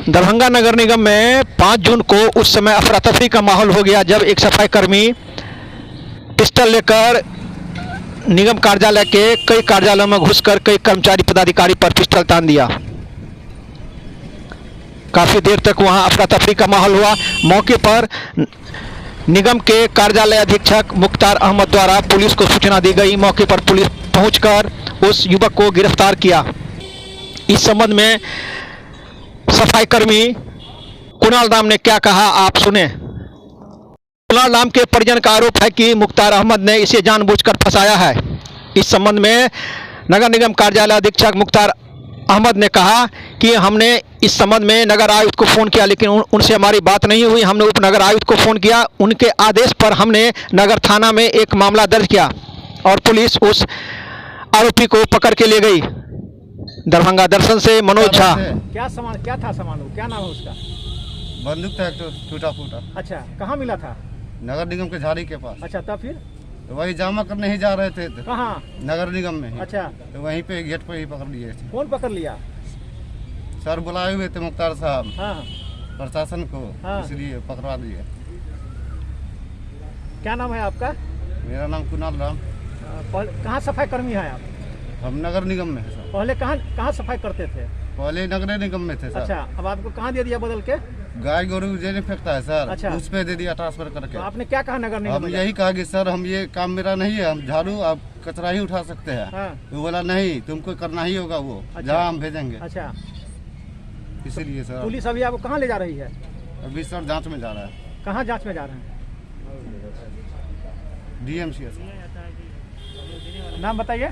दरभंगा नगर निगम में 5 जून को उस समय अफरा तफरी का माहौल हो गया जब एक सफाई कर्मी पिस्टल लेकर निगम कार्यालय के कई कार्यालयों में घुसकर कई कर्मचारी पदाधिकारी पर पिस्टल तान दिया। काफी देर तक वहां अफरा तफरी का माहौल हुआ। मौके पर निगम के कार्यालय अधीक्षक मुख्तार अहमद द्वारा पुलिस को सूचना दी गई। मौके पर पुलिस पहुंचकर उस युवक को गिरफ्तार किया। इस संबंध में सफाई कर्मी कुणाल राम ने क्या कहा, आप सुने। कुणाल राम के परिजन का आरोप है कि मुख्तार अहमद ने इसे जानबूझकर फंसाया है। इस संबंध में नगर निगम कार्यालय अधीक्षक मुख्तार अहमद ने कहा कि हमने इस संबंध में नगर आयुक्त को फ़ोन किया, लेकिन उनसे हमारी बात नहीं हुई। हमने उप नगर आयुक्त को फ़ोन किया, उनके आदेश पर हमने नगर थाना में एक मामला दर्ज किया और पुलिस उस आरोपी को पकड़ के ले गई। दरभंगा दर्शन से मनोज झा। क्या था सामान, क्या नाम है उसका? बंदूक था एक तो टूटा फूटा। अच्छा, कहाँ मिला था? नगर निगम के झाड़ी के पास। अच्छा, तब फिर तो वही जमा करने ही जा रहे थे तो कहाँ? नगर निगम में ही। अच्छा, तो वहीं पे गेट पे ही पकड़ लिए थे। कौन पकड़ लिया? सर बुलाए हुए थे मुख्तार साहब हाँ, प्रशासन को, हाँ। इसलिए पकड़वा दिए। क्या नाम है आपका? मेरा नाम कुणाल राम। कहाँ सफाई कर्मी है आप? हम नगर निगम में है सर। पहले कहाँ सफाई करते थे? पहले नगर निगम में थे सर। अच्छा, अब आपको कहाँ दे दिया बदल के? गाय गोरू जेने फेंकता है सर। अच्छा। उस पे दे दिया ट्रांसफर करके। तो आपने क्या कहा नगर निगम हम में? यही कहा कि सर हम ये काम मेरा नहीं है, हम झाड़ू आप कचरा ही उठा सकते हैं। हाँ। वो बोला नहीं, तुमको करना ही होगा वो। अच्छा। जहाँ हम भेजेंगे। अच्छा, इसीलिए सर पुलिस अभी आपको कहाँ ले जा रही है? अभी सर जांच में जा रहा है। कहाँ जांच में जा रहे हैं? DMCS। नाम बताइए।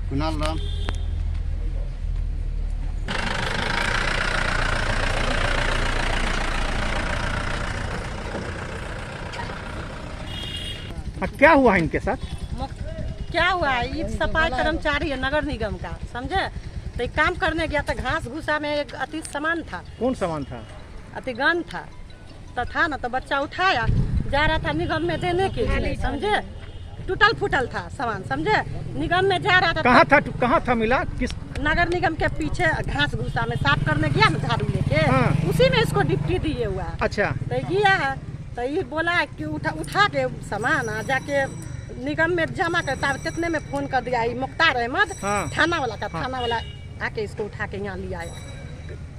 कुणाल राम। क्या हुआ इनके साथ? क्या हुआ? ये सफाई कर्मचारी है नगर निगम का, समझे? तो एक काम करने गया था, घास भूसा में एक अति सामान था। कौन सामान था? अति गन था तो था ना, तो बच्चा उठाया जा रहा था निगम में देने के लिए, समझे? टूटल फूटल था सामान, समझे? निगम में जा रहा था। कहाँ था मिला? किस? नगर निगम के पीछे घास भूसा में साफ करने गया ना झाड़ू लेके। हाँ। उसी में इसको डिप्टी दिए हुआ। अच्छा, तो गया है तो ये बोला कि उठा के सामान जाके निगम में जमा करता है। कितने में फोन कर दिया ये मुख्तार अहमद। हाँ। थाना वाला का। हाँ। थाना वाला आके इसको उठा के यहाँ ले आया।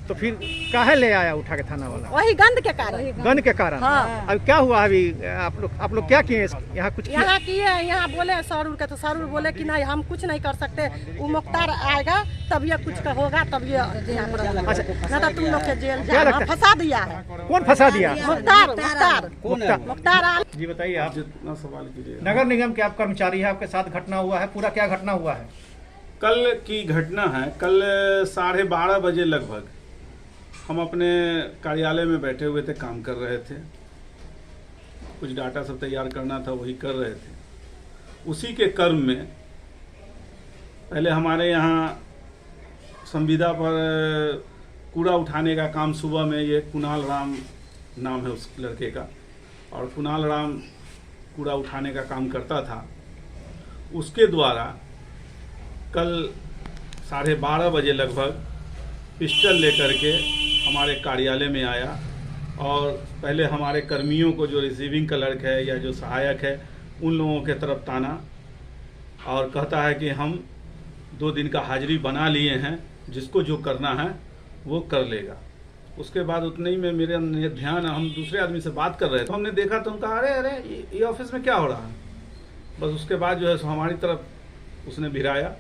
तो फिर काहे ले आया उठा के थाना वाला? वही गंद के कारण। गन के कारण? हाँ। अब क्या हुआ अभी? आप लोग क्या किए यहाँ? कुछ किया? यहाँ किए, यहाँ बोले सरूर के, तो सरूर बोले कि नहीं हम कुछ नहीं कर सकते, वो मुख्तार आएगा तब ये कुछ होगा, तब ये यहाँ पर अच्छा। ना तो तुम लोग के जेल क्या लगता जाना। है? फंसा दिया है। कौन फंसा दिया? मुख्तार जी बताइए आप। जितना सवाल कीजिए। नगर निगम के आप कर्मचारी है, आपके साथ घटना हुआ है, पूरा क्या घटना हुआ है? कल की घटना है। कल 12:30 बजे लगभग हम अपने कार्यालय में बैठे हुए थे, काम कर रहे थे। कुछ डाटा सब तैयार करना था, वही कर रहे थे। उसी के क्रम में पहले हमारे यहाँ संविदा पर कूड़ा उठाने का काम सुबह में, ये कुणाल राम नाम है उस लड़के का, और कुणाल राम कूड़ा उठाने का काम करता था। उसके द्वारा कल 12:30 बजे लगभग पिस्टल लेकर के हमारे कार्यालय में आया और पहले हमारे कर्मियों को, जो रिसीविंग क्लर्क है या जो सहायक है, उन लोगों के तरफ ताना और कहता है कि हम 2 दिन का हाजिरी बना लिए हैं, जिसको जो करना है वो कर लेगा। उसके बाद उतने ही में मेरे ध्यान, हम दूसरे आदमी से बात कर रहे थे, तो हमने देखा तो हम कहा अरे ये ऑफिस में क्या हो रहा है। बस उसके बाद जो है सो हमारी तरफ उसने भिराया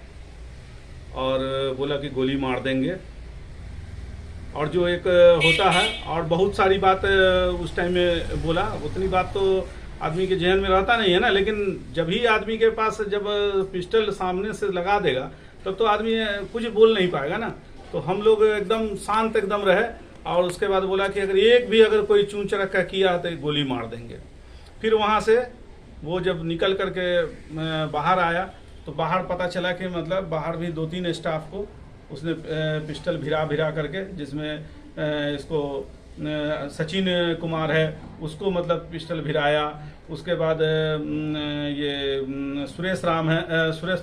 और बोला कि गोली मार देंगे। और जो एक होता है, और बहुत सारी बात उस टाइम में बोला। उतनी बात तो आदमी के जहन में रहता नहीं है ना, लेकिन जब ही आदमी के पास जब पिस्टल सामने से लगा देगा तब तो आदमी कुछ बोल नहीं पाएगा ना। तो हम लोग एकदम शांत एकदम रहे और उसके बाद बोला कि अगर कोई चूं चरक्का किया तो गोली मार देंगे। फिर वहाँ से वो जब निकल करके बाहर आया तो बाहर पता चला कि मतलब बाहर भी 2-3 स्टाफ को उसने पिस्टल भिरा करके, जिसमें इसको सचिन कुमार है उसको मतलब पिस्टल भिराया। उसके बाद ये सुरेश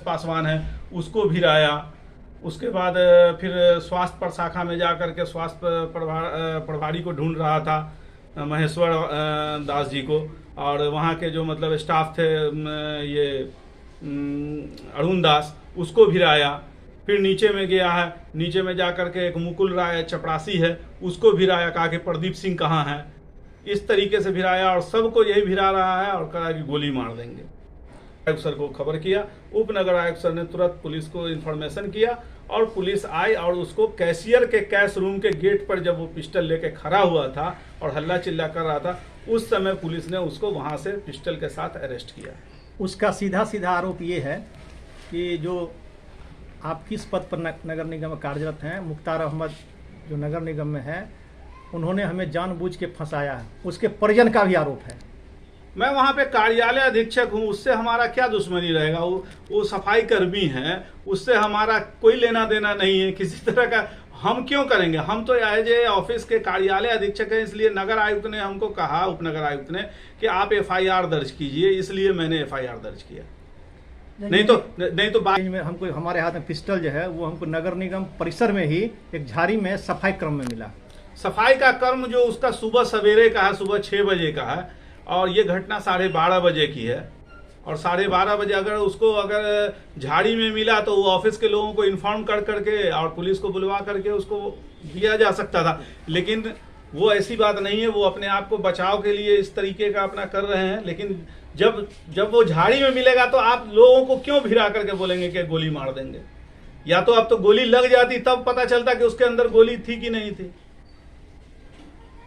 पासवान है उसको भिराया। उसके बाद फिर स्वास्थ्य प्रशाखा में जा करके स्वास्थ्य प्रभारी को ढूंढ रहा था, महेश्वर दास जी को, और वहाँ के जो मतलब स्टाफ थे ये अरुण दास, उसको भिराया। फिर नीचे में गया है, नीचे में जा करके एक मुकुल राय चपरासी है, उसको भिराया, कहा कि प्रदीप सिंह कहाँ है। इस तरीके से भिराया और सबको यही भिरा रहा है और कहा कि गोली मार देंगे। आयुक्त सर को खबर किया, उपनगर आयुक्त सर ने तुरंत पुलिस को इन्फॉर्मेशन किया और पुलिस आई और उसको कैशियर के कैश रूम के गेट पर जब वो पिस्टल लेके खड़ा हुआ था और हल्ला चिल्ला कर रहा था, उस समय पुलिस ने उसको वहां से पिस्टल के साथ अरेस्ट किया। उसका सीधा सीधा आरोप ये है कि जो आप किस पद पर नगर निगम में कार्यरत हैं, मुख्तार अहमद जो नगर निगम में है, उन्होंने हमें जानबूझ के फंसाया है। उसके परिजन का भी आरोप है। मैं वहाँ पे कार्यालय अधीक्षक हूँ, उससे हमारा क्या दुश्मनी रहेगा? वो सफाई कर्मी हैं, उससे हमारा कोई लेना देना नहीं है किसी तरह का। हम क्यों करेंगे? हम तो एज ए ऑफिस के कार्यालय अधीक्षक हैं, इसलिए नगर आयुक्त ने हमको कहा, उपनगर आयुक्त ने, कि आप एफआईआर दर्ज कीजिए, इसलिए मैंने एफआईआर दर्ज किया। नहीं तो बाद में हमको हमारे हाथ में पिस्टल जो है वो हमको नगर निगम परिसर में ही एक झाड़ी में सफाई क्रम में मिला। सफाई का क्रम जो उसका सुबह सवेरे का है, सुबह 6 बजे का है, और ये घटना 12:30 बजे की है। और 12:30 बजे अगर झाड़ी में मिला तो वो ऑफिस के लोगों को इन्फॉर्म कर करके और पुलिस को बुलवा करके उसको दिया जा सकता था, लेकिन वो ऐसी बात नहीं है। वो अपने आप को बचाव के लिए इस तरीके का अपना कर रहे हैं, लेकिन जब वो झाड़ी में मिलेगा तो आप लोगों को क्यों भिड़ा करके बोलेंगे कि गोली मार देंगे? या तो अब तो गोली लग जाती तब पता चलता कि उसके अंदर गोली थी कि नहीं थी।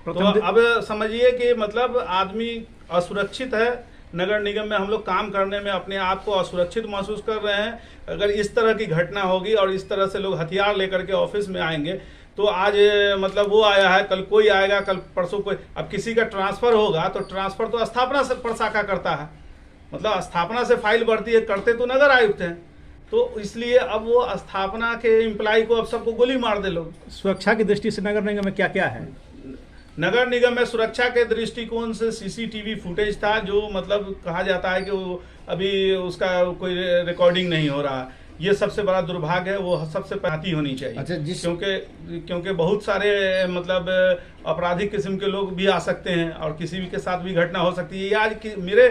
तो अब समझिए कि मतलब आदमी असुरक्षित है। नगर निगम में हम लोग काम करने में अपने आप को असुरक्षित महसूस कर रहे हैं। अगर इस तरह की घटना होगी और इस तरह से लोग हथियार लेकर के ऑफिस में आएंगे तो आज मतलब वो आया है, कल कोई आएगा, कल परसों कोई। अब किसी का ट्रांसफर होगा तो ट्रांसफर तो स्थापना से प्रशाखा करता है, मतलब स्थापना से फाइल बढ़ती है, करते तो नगर आयुक्त हैं। तो इसलिए अब वो स्थापना के एम्प्लॉय को अब सबको गोली मार दे लोग। सुरक्षा की दृष्टि से नगर निगम में क्या क्या है? नगर निगम में सुरक्षा के दृष्टिकोण से सीसीटीवी फुटेज था, जो मतलब कहा जाता है कि वो अभी उसका कोई रिकॉर्डिंग नहीं हो रहा। ये सबसे बड़ा दुर्भाग्य है, वो सबसे पहले होनी चाहिए। अच्छा, क्योंकि बहुत सारे मतलब आपराधिक किस्म के लोग भी आ सकते हैं और किसी भी के साथ भी घटना हो सकती है। ये आज मेरे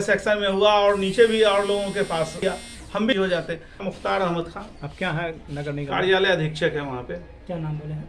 सेक्शन में हुआ और नीचे भी और लोगों के पास किया, हम भी हो जाते। मुख्तार अहमद खान। अब क्या है नगर निगम? कार्यालय अधीक्षक है वहाँ पे। क्या नाम बोले हैं?